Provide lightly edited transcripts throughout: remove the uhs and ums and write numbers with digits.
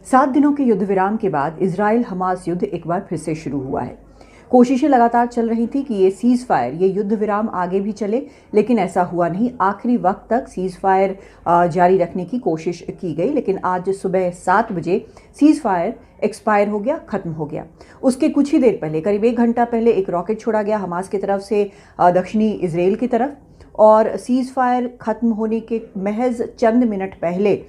7 दिनों के युद्ध विराम के बाद इजराइल हमास युद्ध एक बार फिर से शुरू हुआ है। कोशिशें लगातार चल रही थी कि ये सीज फायर, ये युद्ध विराम आगे भी चले, लेकिन ऐसा हुआ नहीं। आखिरी वक्त तक सीज फायर जारी रखने की कोशिश की गई, लेकिन आज सुबह 7 बजे सीज फायर एक्सपायर हो गया, खत्म हो गया। उसके कुछ ही देर पहले, करीब 1 घंटा पहले, एक रॉकेट छोड़ा गया हमास की तरफ से दक्षिणी इजराइल की तरफ, और सीज फायर खत्म होने के महज चंद मिनट पहले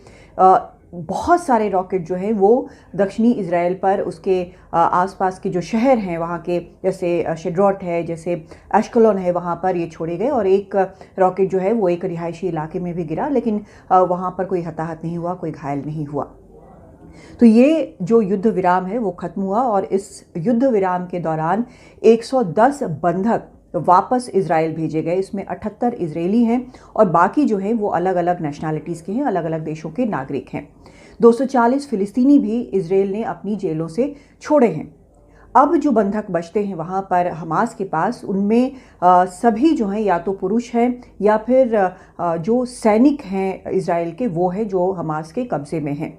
बहुत सारे रॉकेट जो हैं वो दक्षिणी इजराइल पर, उसके आसपास के जो शहर हैं वहाँ के, जैसे शेड्रोट है, जैसे एश्कलोन है, वहाँ पर ये छोड़े गए। और एक रॉकेट जो है वो एक रिहायशी इलाके में भी गिरा, लेकिन वहाँ पर कोई हताहत नहीं हुआ, कोई घायल नहीं हुआ। तो ये जो युद्ध विराम है वो खत्म हुआ, और इस युद्ध विराम के दौरान 110 बंधक वापस इजराइल भेजे गए। इसमें 78 इजरायली हैं और बाकी जो हैं वो अलग अलग नेशनैलिटीज़ के हैं, अलग अलग देशों के नागरिक हैं। 240 फिलिस्तीनी भी इजराइल ने अपनी जेलों से छोड़े हैं। अब जो बंधक बचते हैं वहाँ पर हमास के पास, उनमें सभी जो हैं या तो पुरुष हैं या फिर जो सैनिक हैं इजराइल के, वो है जो हमास के कब्जे में हैं।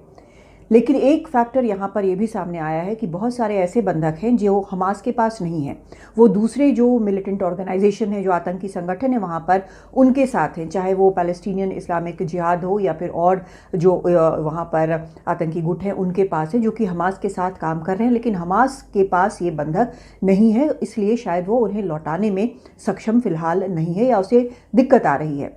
लेकिन एक फैक्टर यहाँ पर यह भी सामने आया है कि बहुत सारे ऐसे बंधक हैं जो हमास के पास नहीं हैं, वो दूसरे जो मिलिटेंट ऑर्गेनाइजेशन है, जो आतंकी संगठन है वहाँ पर, उनके साथ हैं। चाहे वो पैलेस्टीनियन इस्लामिक जिहाद हो या फिर और जो वहाँ पर आतंकी गुट हैं उनके पास है, जो कि हमास के साथ काम कर रहे हैं। लेकिन हमास के पास ये बंधक नहीं है, इसलिए शायद वो उन्हें लौटाने में सक्षम फिलहाल नहीं है या उसे दिक्कत आ रही है।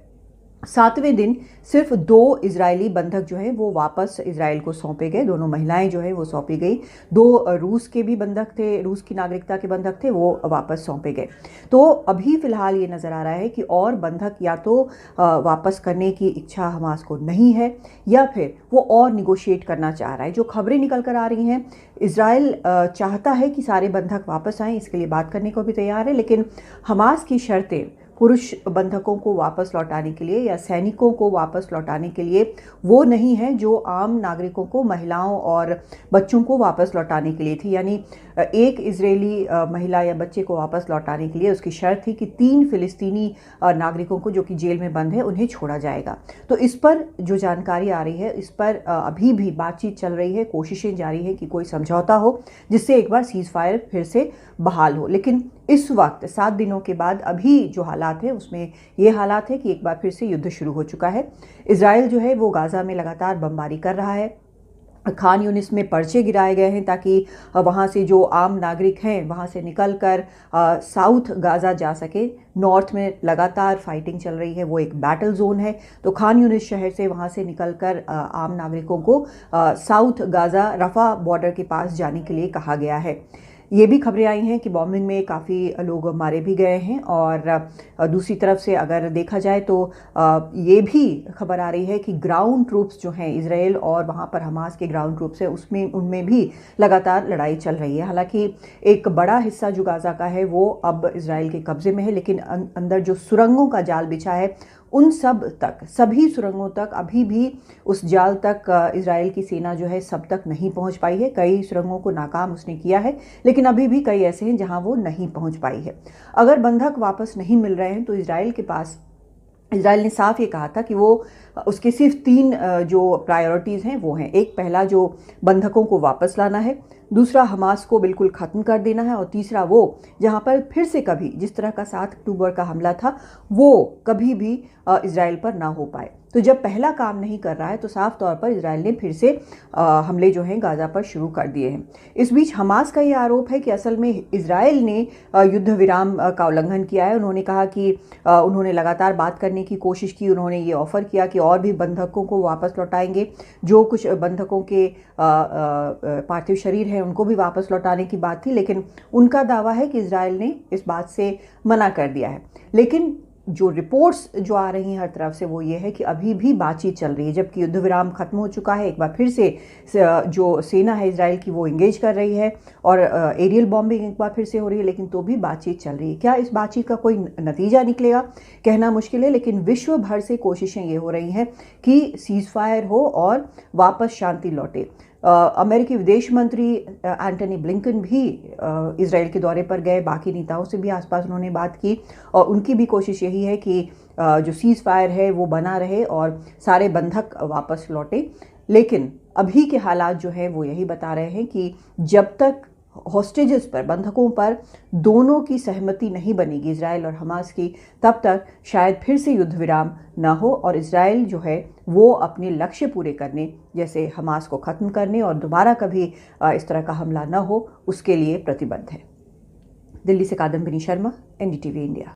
7वें दिन सिर्फ 2 इजरायली बंधक जो हैं वो वापस इजराइल को सौंपे गए। दोनों महिलाएं जो हैं वो सौंपी गई। 2 रूस के भी बंधक थे, रूस की नागरिकता के बंधक थे, वो वापस सौंपे गए। तो अभी फ़िलहाल ये नज़र आ रहा है कि और बंधक या तो वापस करने की इच्छा हमास को नहीं है, या फिर वो और निगोशिएट करना चाह रहा है। जो खबरें निकल कर आ रही हैं, इजराइल चाहता है कि सारे बंधक वापस आएँ, इसके लिए बात करने को भी तैयार है, लेकिन हमास की शर्तें पुरुष बंधकों को वापस लौटाने के लिए या सैनिकों को वापस लौटाने के लिए वो नहीं है जो आम नागरिकों को, महिलाओं और बच्चों को वापस लौटाने के लिए थी। यानी एक इजरायली महिला या बच्चे को वापस लौटाने के लिए उसकी शर्त थी कि 3 फिलिस्तीनी नागरिकों को जो कि जेल में बंद है उन्हें छोड़ा जाएगा। तो इस पर जो जानकारी आ रही है, इस पर अभी भी बातचीत चल रही है, कोशिशें जारी है कि कोई समझौता हो जिससे एक बार सीज फायर फिर से बहाल हो। लेकिन इस वक्त 7 दिनों के बाद अभी जो हालात है उसमें ये हालात है कि एक बार फिर से युद्ध शुरू हो चुका है। इजराइल जो है वो गाज़ा में लगातार बमबारी कर रहा है। खान यूनिस में पर्चे गिराए गए हैं ताकि वहाँ से जो आम नागरिक हैं वहाँ से निकल कर साउथ गाज़ा जा सके। नॉर्थ में लगातार फाइटिंग चल रही है, वो एक बैटल जोन है। तो खान यूनिस शहर से वहाँ से निकल कर आम नागरिकों को साउथ गाज़ा रफ़ा बॉर्डर के पास जाने के लिए कहा गया है। ये भी खबरें आई हैं कि बॉम्बिंग में काफ़ी लोग मारे भी गए हैं, और दूसरी तरफ से अगर देखा जाए तो ये भी खबर आ रही है कि ग्राउंड ट्रूप्स जो हैं इजराइल और वहाँ पर हमास के ग्राउंड ट्रूप्स हैं, उसमें उनमें भी लगातार लड़ाई चल रही है। हालांकि एक बड़ा हिस्सा जो गाज़ा का है वो अब इजराइल के कब्ज़े में है, लेकिन अंदर जो सुरंगों का जाल बिछा है उन सब तक, सभी सुरंगों तक, अभी भी उस जाल तक इजराइल की सेना जो है सब तक नहीं पहुंच पाई है। कई सुरंगों को नाकाम उसने किया है, लेकिन अभी भी कई ऐसे हैं जहां वो नहीं पहुंच पाई है। अगर बंधक वापस नहीं मिल रहे हैं तो इजराइल ने साफ ये कहा था कि वो उसके सिर्फ 3 जो प्रायोरिटीज़ हैं वो हैं। एक, पहला जो बंधकों को वापस लाना है, दूसरा हमास को बिल्कुल ख़त्म कर देना है, और तीसरा वो जहाँ पर फिर से कभी जिस तरह का 7 अक्टूबर का हमला था वो कभी भी इजराइल पर ना हो पाए। तो जब पहला काम नहीं कर रहा है तो साफ तौर पर इजराइल ने फिर से हमले जो हैं गाज़ा पर शुरू कर दिए हैं। इस बीच हमास का ये आरोप है कि असल में इजराइल ने युद्ध विराम का उल्लंघन किया है। उन्होंने कहा कि उन्होंने लगातार बात करने की कोशिश की, उन्होंने ये ऑफ़र किया कि और भी बंधकों को वापस लौटाएंगे। जो कुछ बंधकों के पार्थिव शरीर हैं उनको भी वापस लौटाने की बात थी, लेकिन उनका दावा है कि इजराइल ने इस बात से मना कर दिया है। लेकिन जो रिपोर्ट्स जो आ रही हैं हर तरफ से वो ये है कि अभी भी बातचीत चल रही है, जबकि युद्ध विराम खत्म हो चुका है। एक बार फिर से जो सेना है इजराइल की वो इंगेज कर रही है, और एरियल बॉम्बिंग एक बार फिर से हो रही है, लेकिन तो भी बातचीत चल रही है। क्या इस बातचीत का कोई नतीजा निकलेगा, कहना मुश्किल है, लेकिन विश्व भर से कोशिशें ये हो रही हैं कि सीज फायर हो और वापस शांति लौटे। अमेरिकी विदेश मंत्री एंटनी ब्लिंकन भी इजराइल के दौरे पर गए, बाकी नेताओं से भी आसपास उन्होंने बात की, और उनकी भी कोशिश यही है कि जो सीज़ फायर है वो बना रहे और सारे बंधक वापस लौटे। लेकिन अभी के हालात जो है वो यही बता रहे हैं कि जब तक हॉस्टेजेस पर, बंधकों पर दोनों की सहमति नहीं बनेगी, इजराइल और हमास की, तब तक शायद फिर से युद्ध विराम ना हो और इजराइल जो है वो अपने लक्ष्य पूरे करने, जैसे हमास को ख़त्म करने और दोबारा कभी इस तरह का हमला ना हो, उसके लिए प्रतिबद्ध है। दिल्ली से कादम्बिनी शर्मा, NDTV इंडिया।